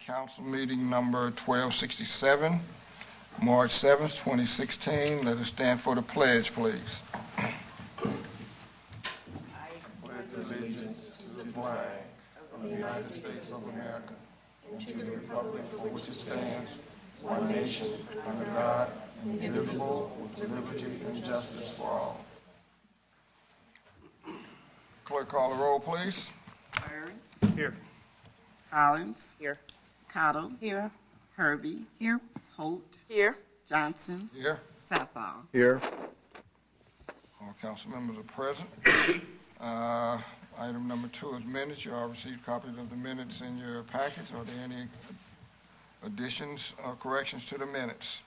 Council meeting number 1267, March 7th, 2016. Let us stand for the pledge, please. Pledge allegiance to the flag of the United States of America and to the republic for which it stands, one nation, under God, indivisible, with liberty and justice for all. Clerk, call the roll, please. Burns. Here. Collins. Here. Cottle. Here. Herbie. Here. Holt. Here. Johnson. Here. Southall. Here. All council members are present. Item number 2 is minutes. You all received copies of the minutes in your packets. Are there any additions or corrections to the minutes?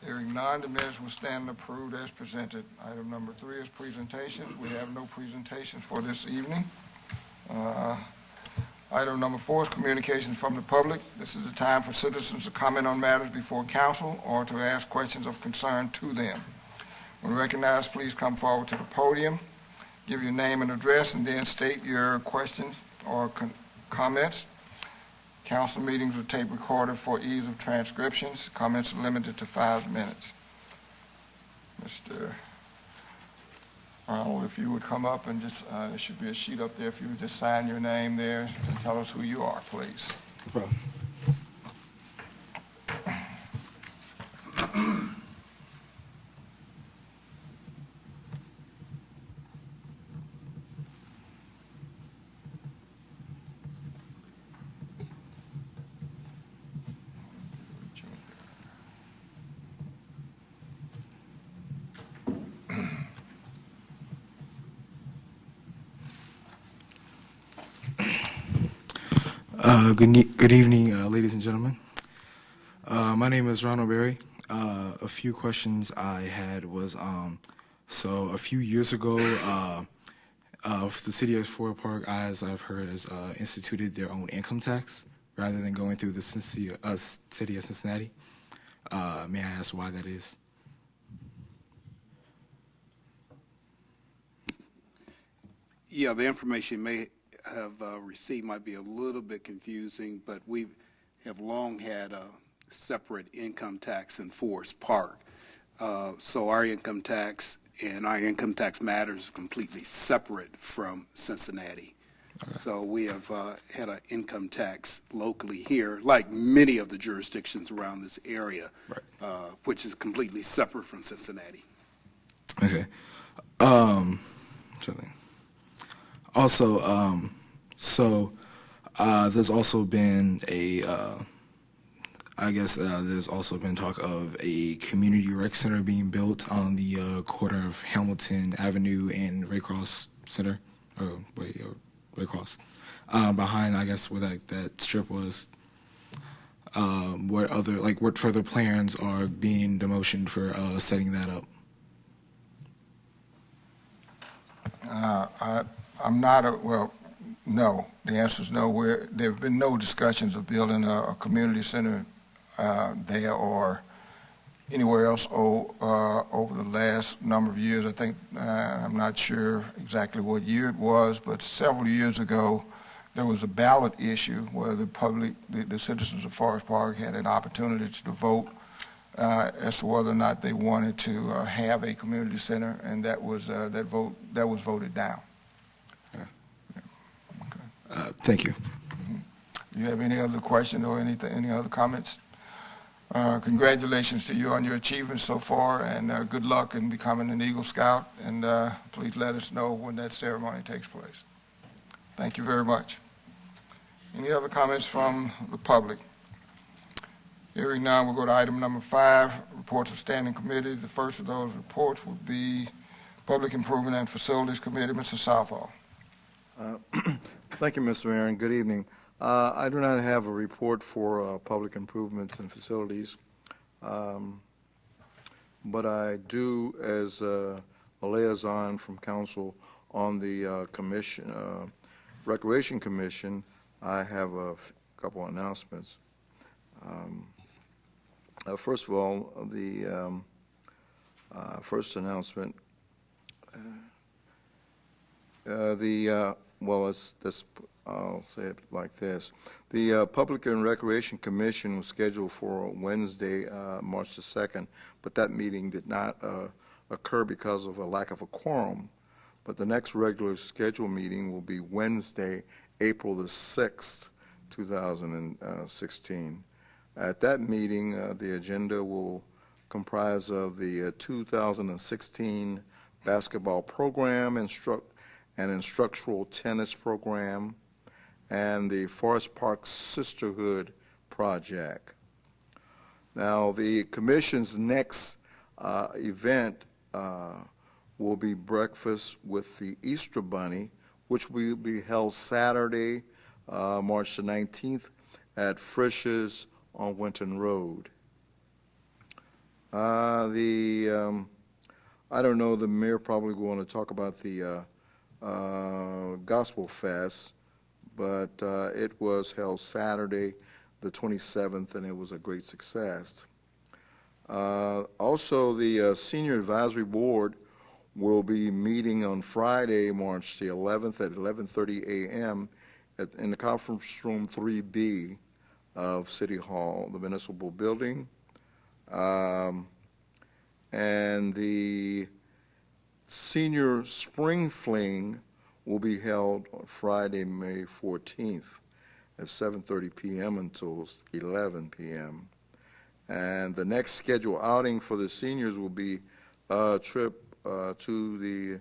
Hearing none, the minutes will stand approved as presented. Item number 3 is presentations. We have no presentations for this evening. Item number 4 is communications from the public. This is the time for citizens to comment on matters before council or to ask questions of concern to them. When recognized, please come forward to the podium, give your name and address, and then state your questions or comments. Council meetings are tape recorded for ease of transcriptions. Comments are limited to 5 minutes. Mr. Arnold, if you would come up and just, there should be a sheet up there, if you would just sign your name there and tell us who you are, please. No problem. Good evening, ladies and gentlemen. My name is Ronald Berry. A few questions I had was, so a few years ago, the city of Fort Park, as I've heard, has instituted their own income tax rather than going through the city of Cincinnati. May I ask why that is? Yeah, the information you may have received might be a little bit confusing, but we have long had a separate income tax in Forest Park. So our income tax and our income tax matters are completely separate from Cincinnati. Okay. So we have had an income tax locally here, like many of the jurisdictions around this area, Right. which is completely separate from Cincinnati. Okay. Something. Also, there's also been there's also been talk of a community rec center being built on the corner of Hamilton Avenue and Raycross Center, Raycross, behind, I guess, where that strip was. What further plans are being in the motion for setting that up? I'm not no. The answer is no. There have been no discussions of building a community center there or anywhere else over the last number of years. I think, I'm not sure exactly what year it was, but several years ago, there was a ballot issue where the citizens of Forest Park had an opportunity to vote as to whether or not they wanted to have a community center, and that was voted down. Thank you. Do you have any other question or any other comments? Congratulations to you on your achievements so far, and good luck in becoming an Eagle Scout, and please let us know when that ceremony takes place. Thank you very much. Any other comments from the public? Hearing none, we'll go to item number 5, reports of standing committee. The first of those reports would be Public Improvement and Facilities Committee. Mr. Southall. Thank you, Mr. Mayor, and good evening. I do not have a report for public improvements and facilities, but I do, as a liaison from council on the Recreation Commission, I have a couple announcements. First of all, the first announcement, the well, I'll say it like this. The Public and Recreation Commission was scheduled for Wednesday, March the 2nd, but that meeting did not occur because of a lack of a quorum. But the next regular scheduled meeting will be Wednesday, April the 6th, 2016. At that meeting, the agenda will comprise of the 2016 basketball program and instructional tennis program, and the Forest Park Sisterhood Project. Now, the Commission's next event will be Breakfast with the Easter Bunny, which will be held Saturday, March the 19th at Frisch's on Winton Road. I don't know, the mayor probably going to talk about the Gospel Fest, but it was held Saturday, the 27th, and it was a great success. Also, the Senior Advisory Board will be meeting on Friday, March the 11th at 11:30 a.m. in the conference room 3B of City Hall, the municipal building. And the Senior Spring Fling will be held on Friday, May 14th at 7:30 p.m. until 11 p.m. And the next scheduled outing for the seniors will be a trip to the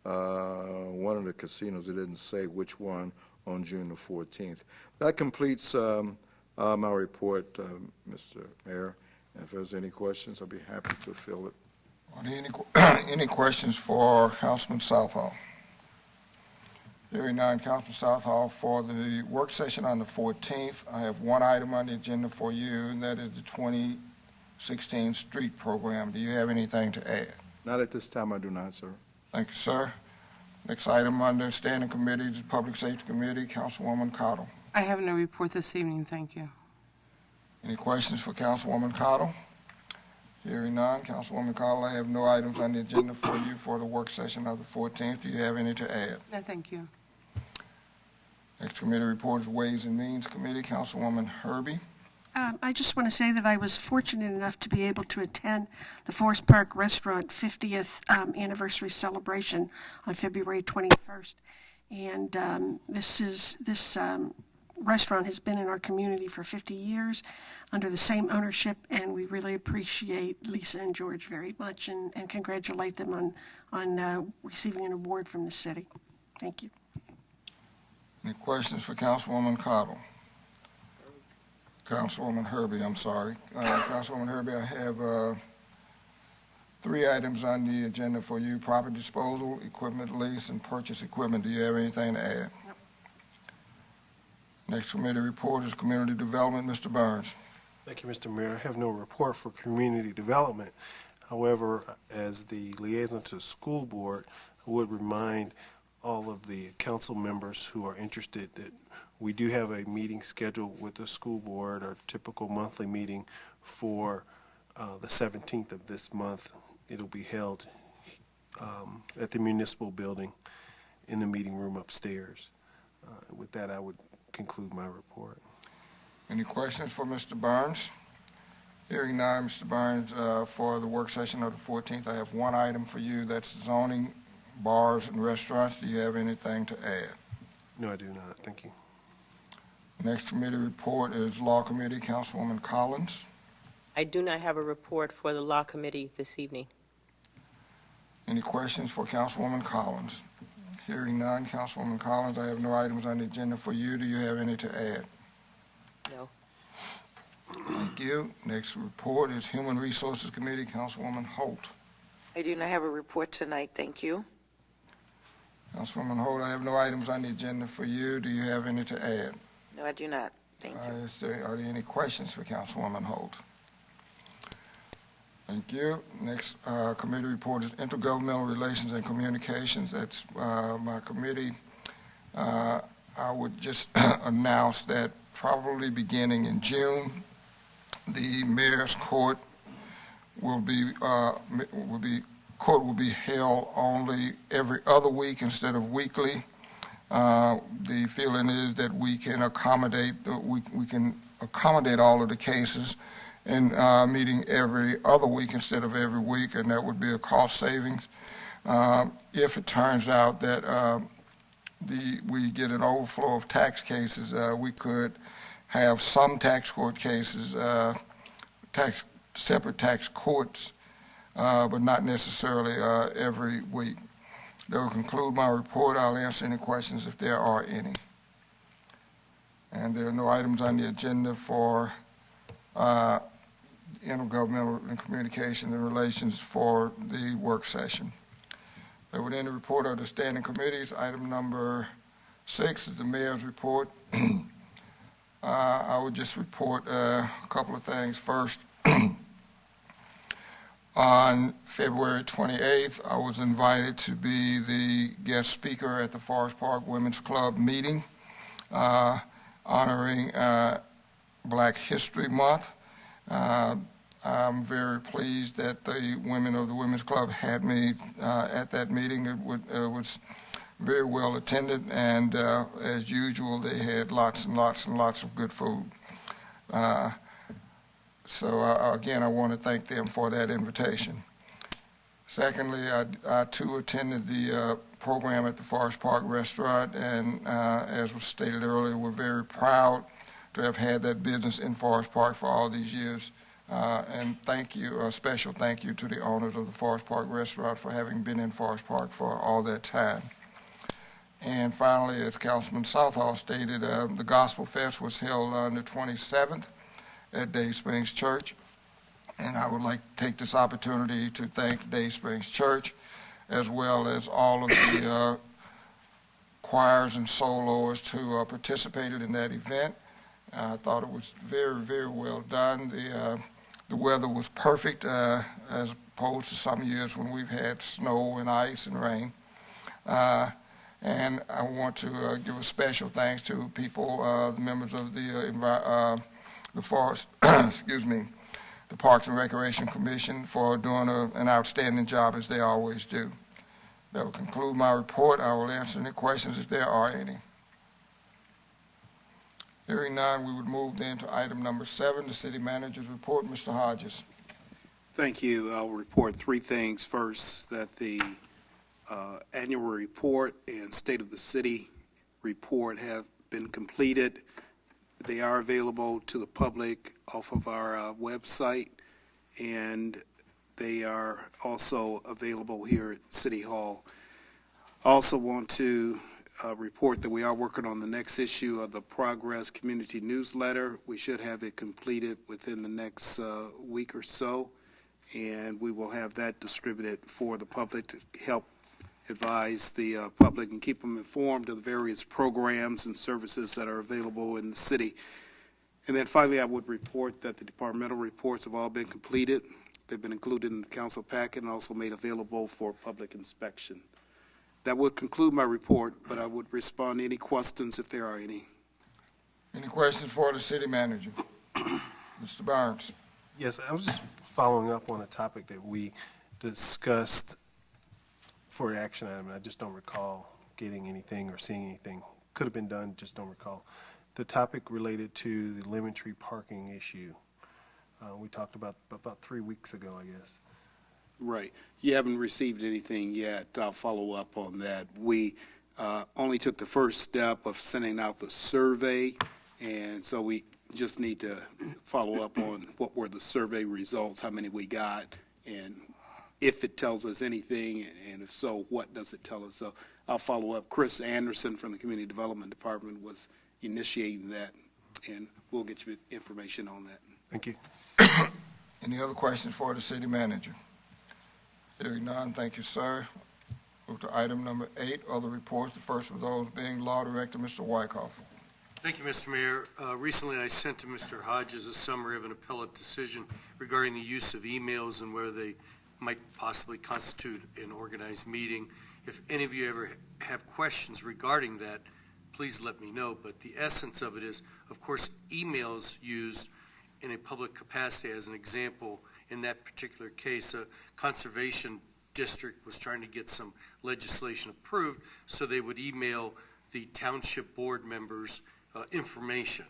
one of the casinos. It didn't say which one, on June the 14th. That completes my report, Mr. Mayor. And if there's any questions, I'll be happy to fill it. Are there any questions for Councilman Southall? Hearing none, Councilman Southall, for the work session on the 14th, I have one item on the agenda for you, and that is the 2016 street program. Do you have anything to add? Not at this time, I do not, sir. Thank you, sir. Next item under Standing Committee is Public Safety Committee, Councilwoman Cottle. I have no report this evening, thank you. Any questions for Councilwoman Cottle? Hearing none, Councilwoman Cottle, I have no items on the agenda for you for the work session of the 14th. Do you have any to add? No, thank you. Next committee report is Ways and Means Committee, Councilwoman Herbie. I just want to say that I was fortunate enough to be able to attend the Forest Park Restaurant 50th anniversary celebration on February 21st. And this restaurant has been in our community for 50 years under the same ownership, and we really appreciate Lisa and George very much and congratulate them on receiving an award from the city. Thank you. Any questions for Councilwoman Cottle? Councilwoman Herbie, I'm sorry. Councilwoman Herbie, I have 3 items on the agenda for you: property disposal, equipment lease, and purchase equipment. Do you have anything to add? Nope. Next committee report is community development. Mr. Burns. Thank you, Mr. Mayor. I have no report for community development. However, as the liaison to the school board, I would remind all of the council members who are interested that we do have a meeting scheduled with the school board, our typical monthly meeting for the 17th of this month. It'll be held at the municipal building in the meeting room upstairs. With that, I would conclude my report. Any questions for Mr. Burns? Hearing none, Mr. Burns, for the work session of the 14th, I have one item for you. That's zoning, bars, and restaurants. Do you have anything to add? No, I do not. Thank you. Next committee report is Law Committee, Councilwoman Collins. I do not have a report for the Law Committee this evening. Any questions for Councilwoman Collins? Hearing none, Councilwoman Collins, I have no items on the agenda for you. Do you have any to add? No. Thank you. Next report is Human Resources Committee, Councilwoman Holt. I do not have a report tonight, thank you. Councilwoman Holt, I have no items on the agenda for you. Do you have any to add? No, I do not, thank you. Are there any questions for Councilwoman Holt? Thank you. Next committee report is Intergovernmental Relations and Communications. That's my committee. I would just announce that probably beginning in June, the mayor's court will be held only every other week instead of weekly. The feeling is that we can accommodate, we can accommodate all of the cases in meeting every other week instead of every week, and that would be a cost savings. If it turns out that we get an overflow of tax cases, we could have some tax court cases, separate tax courts, but not necessarily every week. That will conclude my report. I'll answer any questions if there are any. And there are no items on the agenda for intergovernmental and communications and relations for the work session. That would end the report of the standing committees. Item number 6 is the mayor's report. I would just report a couple of things. First, on February 28th, I was invited to be the guest speaker at the Forest Park Women's Club meeting, honoring Black History Month. I'm very pleased that the women of the Women's Club had me at that meeting. It was very well attended, and as usual, they had lots and lots and lots of good food. So again, I want to thank them for that invitation. Secondly, I too attended the program at the Forest Park Restaurant, and as was stated earlier, we're very proud to have had that business in Forest Park for all these years. And thank you, a special thank you to the owners of the Forest Park Restaurant for having been in Forest Park for all that time. And finally, as Councilman Southall stated, the Gospel Fest was held on the 27th at Day Springs Church. And I would like to take this opportunity to thank Day Springs Church, as well as all of the choirs and soloists who participated in that event. I thought it was very, very well done. The weather was perfect, as opposed to some years when we've had snow and ice and rain. And I want to give a special thanks to people, the members of the Forest, excuse me, the Parks and Recreation Commission for doing an outstanding job, as they always do. That will conclude my report. I will answer any questions if there are any. Hearing none, we would move then to item number 7, the city manager's report. Mr. Hodges. Thank you. I'll report 3 things. First, that the annual report and State of the City report have been completed. They are available to the public off of our website, and they are also available here at City Hall. I also want to report that we are working on the next issue of the Progress Community Newsletter. We should have it completed within the next week or so, and we will have that distributed for the public to help advise the public and keep them informed of the various programs and services that are available in the city. And then finally, I would report that the departmental reports have all been completed. They've been included in the council packet and also made available for public inspection. That would conclude my report, but I would respond to any questions if there are any. Any questions for the city manager? Mr. Barnes. Yes, I was just following up on a topic that we discussed for an action item, and I just don't recall getting anything or seeing anything. Could have been done, just don't recall. The topic related to the Lemon Tree parking issue. We talked about 3 weeks ago, I guess. Right. You haven't received anything yet. I'll follow up on that. We only took the first step of sending out the survey, and so we just need to follow up on what were the survey results, how many we got, and if it tells us anything, and if so, what does it tell us? So I'll follow up. Chris Anderson from the Community Development Department was initiating that, and we'll get you information on that. Thank you. Any other questions for the city manager? Hearing none, thank you, sir. Move to item number 8, other reports. The first of those being Law Director, Mr. Wyckoff. Thank you, Mr. Mayor. Recently, I sent to Mr. Hodges a summary of an appellate decision regarding the use of emails and whether they might possibly constitute an organized meeting. If any of you ever have questions regarding that, please let me know. But the essence of it is, of course, emails used in a public capacity. As an example, in that particular case, a conservation district was trying to get some legislation approved, so they would email the township board members information,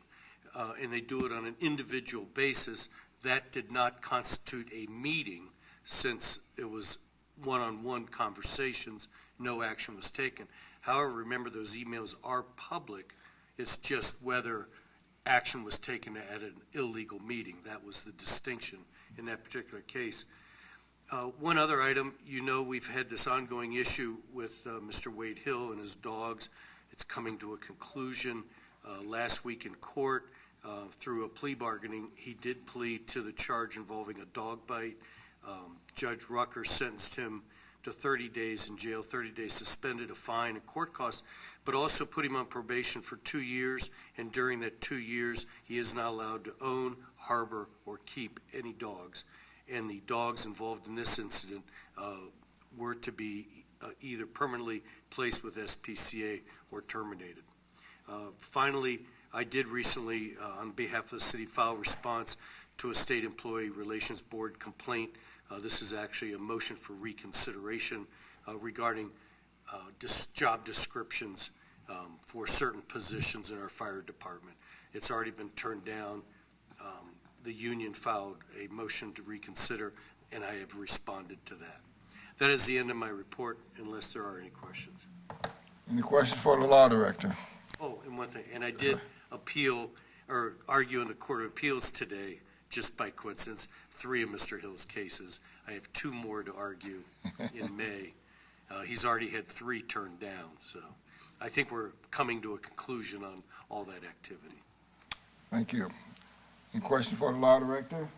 and they do it on an individual basis. That did not constitute a meeting since it was one-on-one conversations, no action was taken. However, remember, those emails are public. It's just whether action was taken at an illegal meeting. That was the distinction in that particular case. One other item, we've had this ongoing issue with Mr. Wade Hill and his dogs. It's coming to a conclusion. Last week in court, through a plea bargaining, he did plead to the charge involving a dog bite. Judge Rucker sentenced him to 30 days in jail, 30 days suspended, a fine, and court costs, but also put him on probation for 2 years, and during that 2 years, he is not allowed to own, harbor, or keep any dogs. And the dogs involved in this incident were to be either permanently placed with SPCA or terminated. Finally, I did recently, on behalf of the city, file response to a state employee relations board complaint. This is actually a motion for reconsideration regarding job descriptions for certain positions in our fire department. It's already been turned down. The union filed a motion to reconsider, and I have responded to that. That is the end of my report, unless there are any questions. Any questions for the law director? Oh, and one thing, and I did appeal or argue in the Court of Appeals today, just by coincidence, 3 of Mr. Hill's cases. I have 2 more to argue in May. He's already had 3 turned down, so I think we're coming to a conclusion on all that activity. Thank you. Any questions for the law director?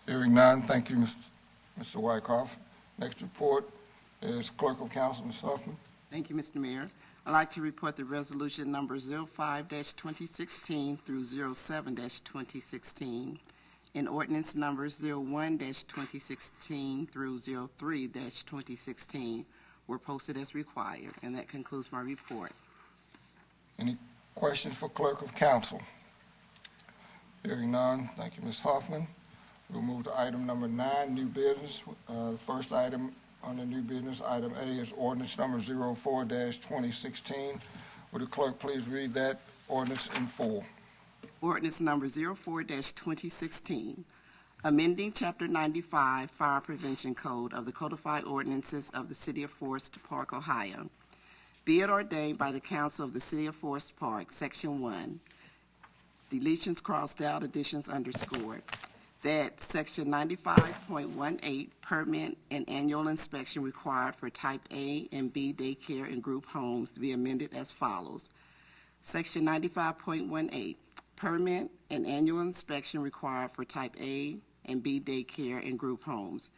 Hearing none, thank you, Mr. Wyckoff. Next report is Clerk of Council, Ms. Huffman. Thank you, Mr. Mayor. I'd like to report the resolution number 05-2016 through 07-2016 and ordinance numbers 01-2016 through 03-2016 were posted as required, and that concludes my report. Any questions for Clerk of Council? Hearing none, thank you, Ms. Hoffman. We'll move to item number 9, new business. The first item on the new business, item A, is ordinance number 04-2016. Would the clerk please read that ordinance in full? Ordinance number 04-2016, amending Chapter 95 Fire Prevention Code of the Codified Ordinances of the City of Forest Park, Ohio. Be it ordained by the Council of the City of Forest Park, Section 1, deletions crossed out, additions underscored, that Section 95.18, permit and annual inspection required for Type A and B daycare and group homes be amended as follows. Section 95.18, permit and annual inspection required for Type A and B daycare and group homes.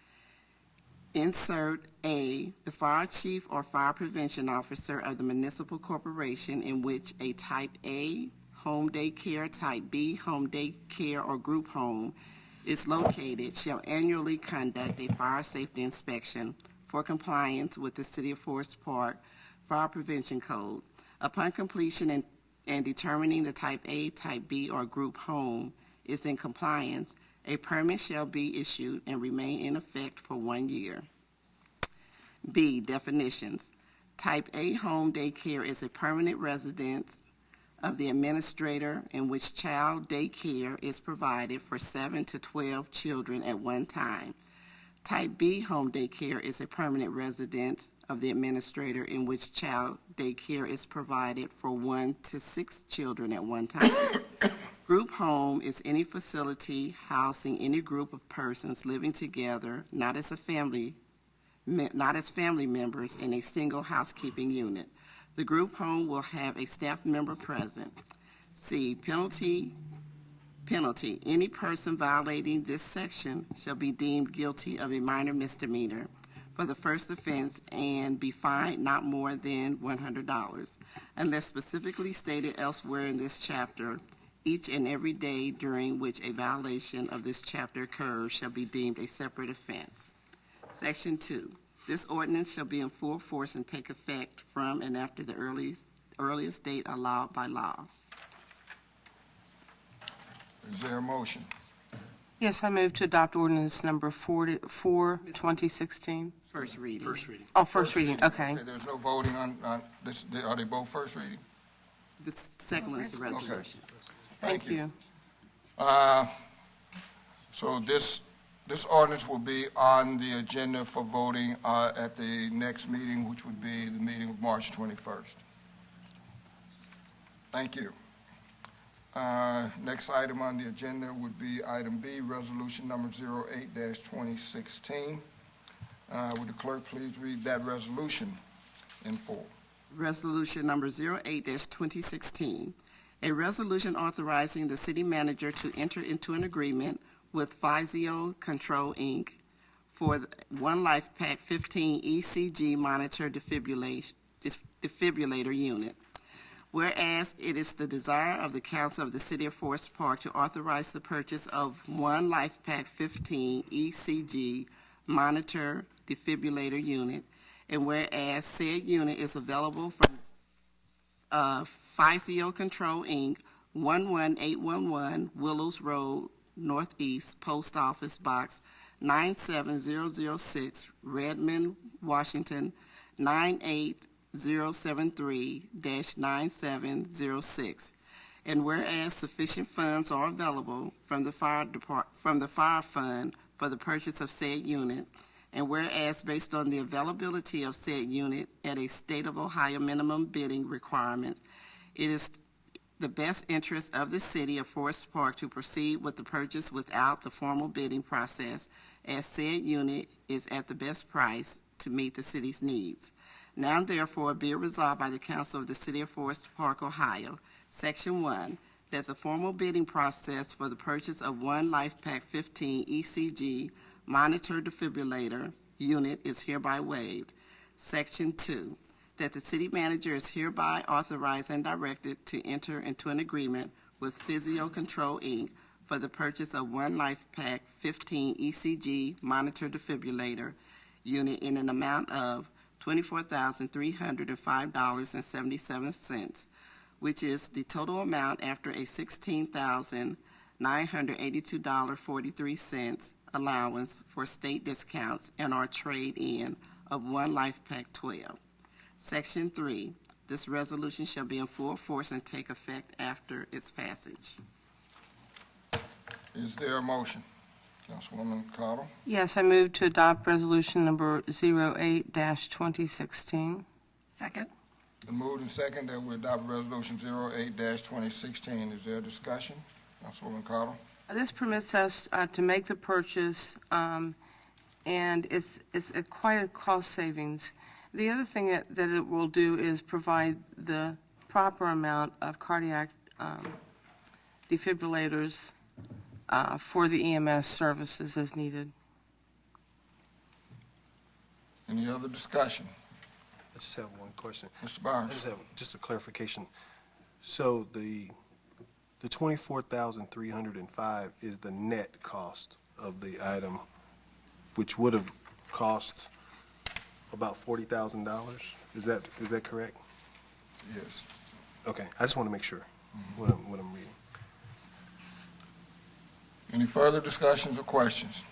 Insert A, the fire chief or fire prevention officer of the municipal corporation in which a Type A home daycare, Type B home daycare or group home is located shall annually conduct a fire safety inspection for compliance with the City of Forest Park Fire Prevention Code. Upon completion and determining the Type A, Type B, or group home is in compliance, a permit shall be issued and remain in effect for 1 year. B, definitions. Type A home daycare is a permanent residence of the administrator in which child daycare is provided for 7 to 12 children at one time. Type B home daycare is a permanent residence of the administrator in which child daycare is provided for 1 to 6 children at one time. Group home is any facility housing any group of persons living together, not as family members in a single housekeeping unit. The group home will have a staff member present. C, penalty. Any person violating this section shall be deemed guilty of a minor misdemeanor for the first offense and be fined not more than $100. Unless specifically stated elsewhere in this chapter, each and every day during which a violation of this chapter occurs shall be deemed a separate offense. Section 2. This ordinance shall be in full force and take effect from and after the earliest date allowed by law. Is there a motion? Yes, I move to adopt ordinance number 4-2016. First reading. First reading. Oh, first reading, okay. Okay, there's no voting on this. Are they both first reading? The second one is the resolution. Thank Thank you. So this ordinance will be on the agenda for voting at the next meeting, which would be the meeting of March 21st. Thank you. Next item on the agenda would be item B, resolution number 08-2016. Would the clerk please read that resolution in full? Resolution number 08-2016, a resolution authorizing the city manager to enter into an agreement with Physio Control, Inc. for the One Life Pack 15 ECG monitor defibrillator unit. Whereas it is the desire of the council of the city of Forest Park to authorize the purchase of One Life Pack 15 ECG monitor defibrillator unit, and whereas said unit is available from Physio Control, Inc., 11811 Willows Road, Northeast, Post Office Box 97006, Redmond, Washington, 98073-9706. And whereas sufficient funds are available from the fire fund for the purchase of said unit, and whereas based on the availability of said unit at a state of Ohio minimum bidding requirement, it is the best interest of the city of Forest Park to proceed with the purchase without the formal bidding process, as said unit is at the best price to meet the city's needs. Now therefore be it resolved by the council of the city of Forest Park, Ohio, Section 1, that the formal bidding process for the purchase of One Life Pack 15 ECG monitor defibrillator unit is hereby waived. Section 2, that the city manager is hereby authorized and directed to enter into an agreement with Physio Control, Inc. for the purchase of One Life Pack 15 ECG monitor defibrillator unit in an amount of $24,305.77, which is the total amount after a $16,982.43 allowance for state discounts and our trade-in of One Life Pack 12. Section 3, this resolution shall be in full force and take effect after its passage. Is there a motion? Councilwoman Cottle? Yes, I move to adopt resolution number 08-2016. Second? Been moved and second that we adopt resolution 08-2016. Is there a discussion? Councilwoman Cottle? This permits us to make the purchase, and it's quite a cost savings. The other thing that it will do is provide the proper amount of cardiac defibrillators for the EMS services as needed. Any other discussion? I just have one question. Mr. I Barnes? just have just a clarification. So the $24,305 is the net cost of the item, which would have cost about $40,000? Is that correct? Yes. Okay, I just want to make sure what I'm reading. Any further discussions or questions?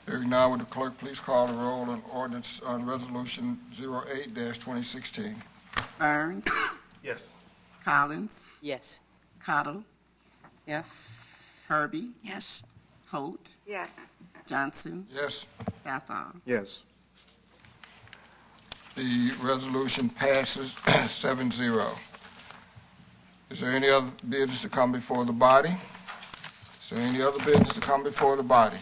Hearing none, would the clerk please call the roll on ordinance on resolution 08-2016? Burns, Yes. Collins, Yes. Cottle, Yes. Herbie, Yes. Holt, Yes. Johnson, Yes. Southall. Yes. The resolution passes 7-0. Is there any other business to come before the body? Is there any other business to come before the body?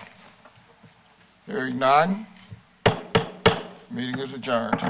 Hearing none, meeting is adjourned.